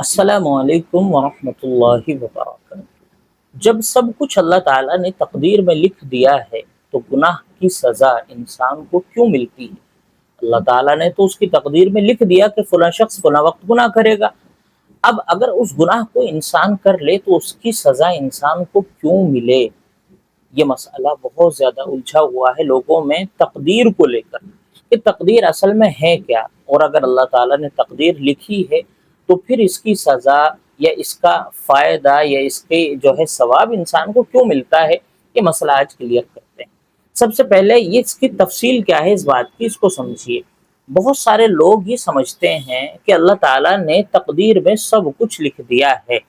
السلام علیکم ورحمۃ اللہ وبرکاتہ۔ جب سب کچھ اللہ تعالیٰ نے تقدیر میں لکھ دیا ہے تو گناہ کی سزا انسان کو کیوں ملتی ہے؟ اللہ تعالیٰ نے تو اس کی تقدیر میں لکھ دیا کہ فلاں شخص فلاں وقت گناہ کرے گا۔ اب اگر اس گناہ کو انسان کر لے تو اس کی سزا انسان کو کیوں ملے؟ یہ مسئلہ بہت زیادہ الجھا ہوا ہے لوگوں میں تقدیر کو لے کر کہ تقدیر اصل میں ہے کیا، اور اگر اللہ تعالیٰ نے تقدیر لکھی ہے تو پھر اس کی سزا یا اس کا فائدہ یا اس کے جو ہے ثواب انسان کو کیوں ملتا ہے، یہ مسئلہ آج کلیئر کرتے ہیں۔ سب سے پہلے یہ اس کی تفصیل کیا ہے اس بات کی، اس کو سمجھیے۔ بہت سارے لوگ یہ سمجھتے ہیں کہ اللہ تعالیٰ نے تقدیر میں سب کچھ لکھ دیا ہے،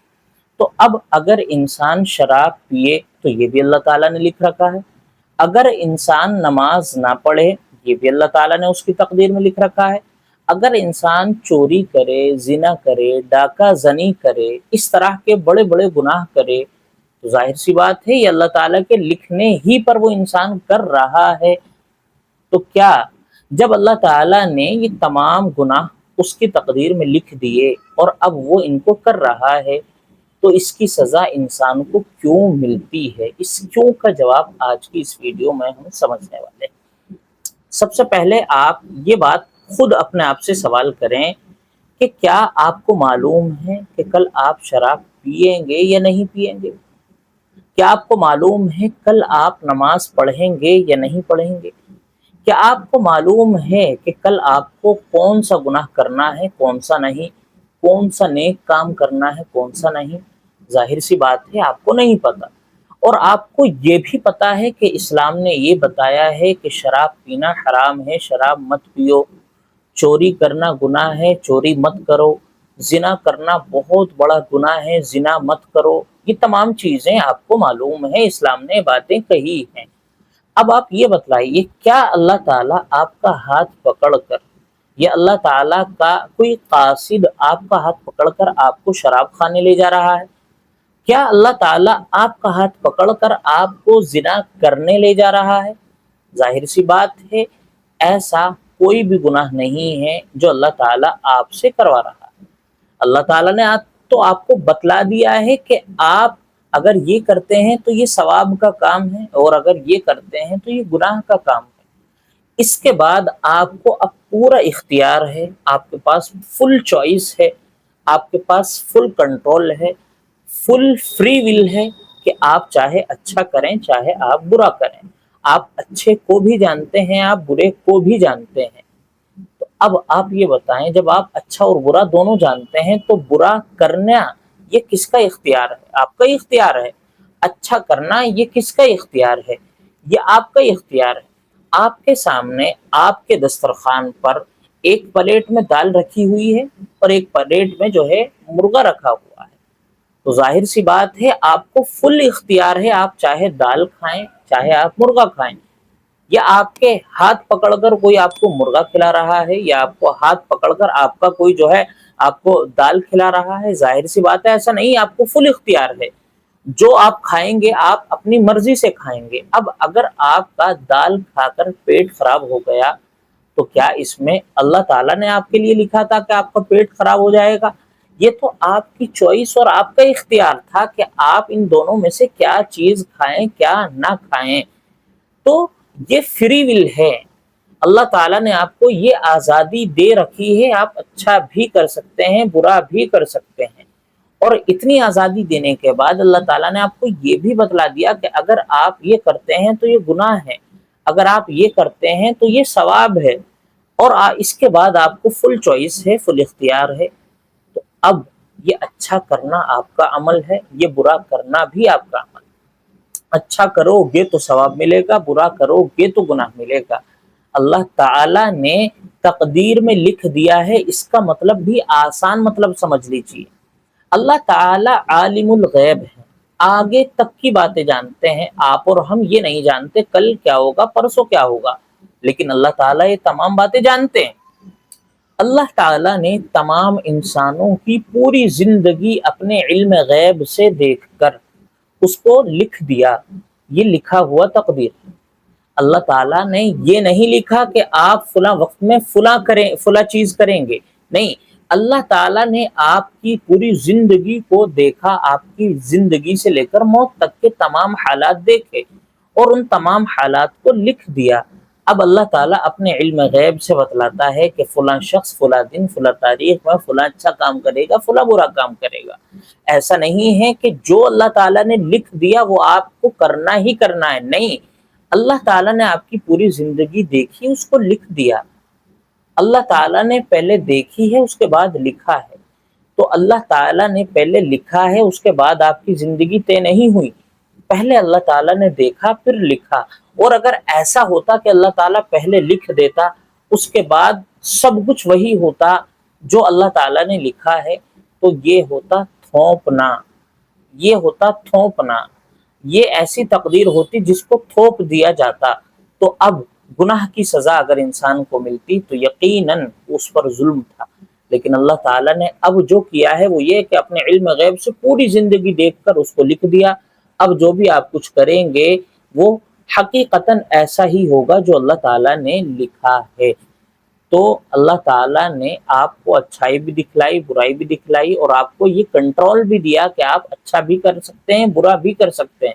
تو اب اگر انسان شراب پیے تو یہ بھی اللہ تعالیٰ نے لکھ رکھا ہے، اگر انسان نماز نہ پڑھے یہ بھی اللہ تعالیٰ نے اس کی تقدیر میں لکھ رکھا ہے، اگر انسان چوری کرے، زنا کرے، ڈاکہ زنی کرے، اس طرح کے بڑے بڑے گناہ کرے، تو ظاہر سی بات ہے یہ اللہ تعالیٰ کے لکھنے ہی پر وہ انسان کر رہا ہے۔ تو کیا جب اللہ تعالیٰ نے یہ تمام گناہ اس کی تقدیر میں لکھ دیے اور اب وہ ان کو کر رہا ہے تو اس کی سزا انسان کو کیوں ملتی ہے؟ اس کیوں کا جواب آج کی اس ویڈیو میں ہم سمجھنے والے ہیں۔ سب سے پہلے آپ یہ بات خود اپنے آپ سے سوال کریں کہ کیا آپ کو معلوم ہے کہ کل آپ شراب پیئیں گے یا نہیں پیئیں گے؟ کیا آپ کو معلوم ہے کل آپ نماز پڑھیں گے یا نہیں پڑھیں گے؟ کیا آپ کو معلوم ہے کہ کل آپ کو کون سا گناہ کرنا ہے، کون سا نہیں، کون سا نیک کام کرنا ہے، کون سا نہیں؟ ظاہر سی بات ہے آپ کو نہیں پتہ۔ اور آپ کو یہ بھی پتہ ہے کہ اسلام نے یہ بتایا ہے کہ شراب پینا حرام ہے، شراب مت پیو، چوری کرنا گناہ ہے، چوری مت کرو، زنا کرنا بہت بڑا گناہ ہے، زنا مت کرو۔ یہ تمام چیزیں آپ کو معلوم ہے، اسلام نے باتیں کہی ہیں۔ اب آپ یہ بتلائیے کیا اللہ تعالیٰ آپ کا ہاتھ پکڑ کر یا اللہ تعالیٰ کا کوئی قاصد آپ کا ہاتھ پکڑ کر آپ کو شراب خانے لے جا رہا ہے؟ کیا اللہ تعالیٰ آپ کا ہاتھ پکڑ کر آپ کو زنا کرنے لے جا رہا ہے؟ ظاہر سی بات ہے ایسا کوئی بھی گناہ نہیں ہے جو اللہ تعالیٰ آپ سے کروا رہا ہے۔ اللہ تعالیٰ نے تو آپ کو بتلا دیا ہے کہ آپ اگر یہ کرتے ہیں تو یہ ثواب کا کام ہے، اور اگر یہ کرتے ہیں تو یہ گناہ کا کام ہے۔ اس کے بعد آپ کو اب پورا اختیار ہے، آپ کے پاس فل چوائس ہے، آپ کے پاس فل کنٹرول ہے، فل فری ول ہے کہ آپ چاہے اچھا کریں چاہے آپ برا کریں۔ آپ اچھے کو بھی جانتے ہیں، آپ برے کو بھی جانتے ہیں۔ تو اب آپ یہ بتائیں جب آپ اچھا اور برا دونوں جانتے ہیں تو برا کرنا یہ کس کا اختیار ہے؟ آپ کا اختیار ہے۔ اچھا کرنا یہ کس کا اختیار ہے؟ یہ آپ کا اختیار ہے۔ آپ کے سامنے آپ کے دسترخوان پر ایک پلیٹ میں دال رکھی ہوئی ہے اور ایک پلیٹ میں جو ہے مرغا رکھا ہوا ہے، تو ظاہر سی بات ہے آپ کو فل اختیار ہے، آپ چاہے دال کھائیں چاہے آپ مرغا کھائیں۔ یا آپ کے ہاتھ پکڑ کر کوئی آپ کو مرغا کھلا رہا ہے یا آپ کو ہاتھ پکڑ کر آپ کا کوئی جو ہے آپ کو دال کھلا رہا ہے؟ ظاہر سی بات ہے ایسا نہیں، آپ کو فل اختیار ہے، جو آپ کھائیں گے آپ اپنی مرضی سے کھائیں گے۔ اب اگر آپ کا دال کھا کر پیٹ خراب ہو گیا تو کیا اس میں اللہ تعالیٰ نے آپ کے لیے لکھا تھا کہ آپ کا پیٹ خراب ہو جائے گا؟ یہ تو آپ کی چوائس اور آپ کا اختیار تھا کہ آپ ان دونوں میں سے کیا چیز کھائیں کیا نہ کھائیں۔ تو یہ فری ول ہے، اللہ تعالیٰ نے آپ کو یہ آزادی دے رکھی ہے، آپ اچھا بھی کر سکتے ہیں برا بھی کر سکتے ہیں۔ اور اتنی آزادی دینے کے بعد اللہ تعالیٰ نے آپ کو یہ بھی بتلا دیا کہ اگر آپ یہ کرتے ہیں تو یہ گناہ ہے، اگر آپ یہ کرتے ہیں تو یہ ثواب ہے، اور اس کے بعد آپ کو فل چوائس ہے، فل اختیار ہے۔ تو اب یہ اچھا کرنا آپ کا عمل ہے، یہ برا کرنا بھی آپ کا عمل ہے۔ اچھا کرو گے تو ثواب ملے گا، برا کرو گے تو گناہ ملے گا۔ اللہ تعالیٰ نے تقدیر میں لکھ دیا ہے، اس کا مطلب بھی آسان مطلب سمجھ لیجیے۔ اللہ تعالیٰ عالم الغیب ہے، آگے تک کی باتیں جانتے ہیں، آپ اور ہم یہ نہیں جانتے کل کیا ہوگا پرسوں کیا ہوگا، لیکن اللہ تعالیٰ یہ تمام باتیں جانتے ہیں۔ اللہ تعالیٰ نے تمام انسانوں کی پوری زندگی اپنے علم غیب سے دیکھ کر اس کو لکھ دیا، یہ لکھا ہوا تقدیر۔ اللہ تعالیٰ نے یہ نہیں لکھا کہ آپ فلاں وقت میں فلاں چیز کریں گے، نہیں، اللہ تعالیٰ نے آپ کی پوری زندگی کو دیکھا، آپ کی زندگی سے لے کر موت تک کے تمام حالات دیکھے اور ان تمام حالات کو لکھ دیا۔ اب اللہ تعالیٰ اپنے علم غیب سے بتلاتا ہے کہ فلاں شخص فلاں دن فلاں تاریخ میں فلاں اچھا کام کرے گا، فلاں برا کام کرے گا۔ ایسا نہیں ہے کہ جو اللہ تعالیٰ نے لکھ دیا وہ آپ کو کرنا ہی کرنا ہے، نہیں، اللہ تعالیٰ نے آپ کی پوری زندگی دیکھی، اس کو لکھ دیا۔ اللہ تعالیٰ نے پہلے دیکھی ہے، اس کے بعد لکھا ہے۔ تو اللہ تعالیٰ نے پہلے لکھا ہے، اس کے بعد آپ کی زندگی طے نہیں ہوئی، پہلے اللہ تعالیٰ نے دیکھا پھر لکھا۔ اور اگر ایسا ہوتا کہ اللہ تعالیٰ پہلے لکھ دیتا اس کے بعد سب کچھ وہی ہوتا جو اللہ تعالیٰ نے لکھا ہے، تو یہ ہوتا تھوپنا، یہ ہوتا تھوپنا، یہ ایسی تقدیر ہوتی جس کو تھوپ دیا جاتا۔ تو اب گناہ کی سزا اگر انسان کو ملتی تو یقیناً اس پر ظلم تھا، لیکن اللہ تعالیٰ نے اب جو کیا ہے وہ یہ کہ اپنے علم غیب سے پوری زندگی دیکھ کر اس کو لکھ دیا۔ اب جو بھی آپ کچھ کریں گے وہ حقیقتاً ایسا ہی ہوگا جو اللہ تعالیٰ نے لکھا ہے۔ تو اللہ تعالیٰ نے آپ کو اچھائی بھی دکھلائی، برائی بھی دکھلائی، اور آپ کو یہ کنٹرول بھی دیا کہ آپ اچھا بھی کر سکتے ہیں، برا بھی کر سکتے ہیں۔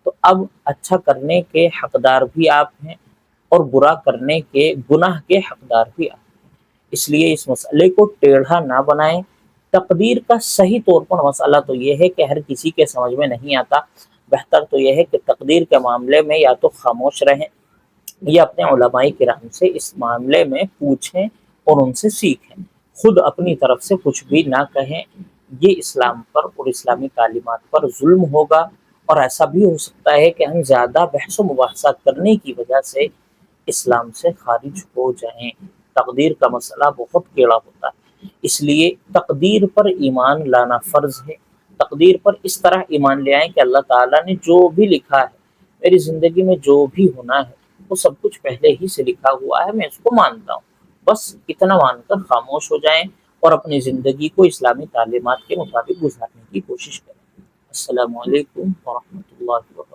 تو اب اچھا کرنے کے حقدار بھی آپ ہیں اور برا کرنے کے گناہ کے حقدار بھی آپ ہیں۔ اس لیے اس مسئلے کو ٹیڑھا نہ بنائیں۔ تقدیر کا صحیح طور پر مسئلہ تو یہ ہے کہ ہر کسی کے سمجھ میں نہیں آتا۔ بہتر تو یہ ہے کہ تقدیر کے معاملے میں یا تو خاموش رہیں یا اپنے علماء کرام سے اس معاملے میں پوچھیں اور ان سے سیکھیں، خود اپنی طرف سے کچھ بھی نہ کہیں۔ یہ اسلام پر اور اسلامی تعلیمات پر ظلم ہوگا، اور ایسا بھی ہو سکتا ہے کہ ہم زیادہ بحث و مباحثات کرنے کی وجہ سے اسلام سے خارج ہو جائیں۔ تقدیر کا مسئلہ بہت کیڑا ہوتا ہے، اس لیے تقدیر پر ایمان لانا فرض ہے۔ تقدیر پر اس طرح ایمان لے آئیں کہ اللہ تعالیٰ نے جو بھی لکھا ہے، میری زندگی میں جو بھی ہونا ہے وہ سب کچھ پہلے ہی سے لکھا ہوا ہے، میں اس کو مانتا ہوں۔ بس اتنا مان کر خاموش ہو جائیں اور اپنی زندگی کو اسلامی تعلیمات کے مطابق گزارنے کی کوشش کریں۔ السلام علیکم ورحمۃ اللہ وبرکاتہ۔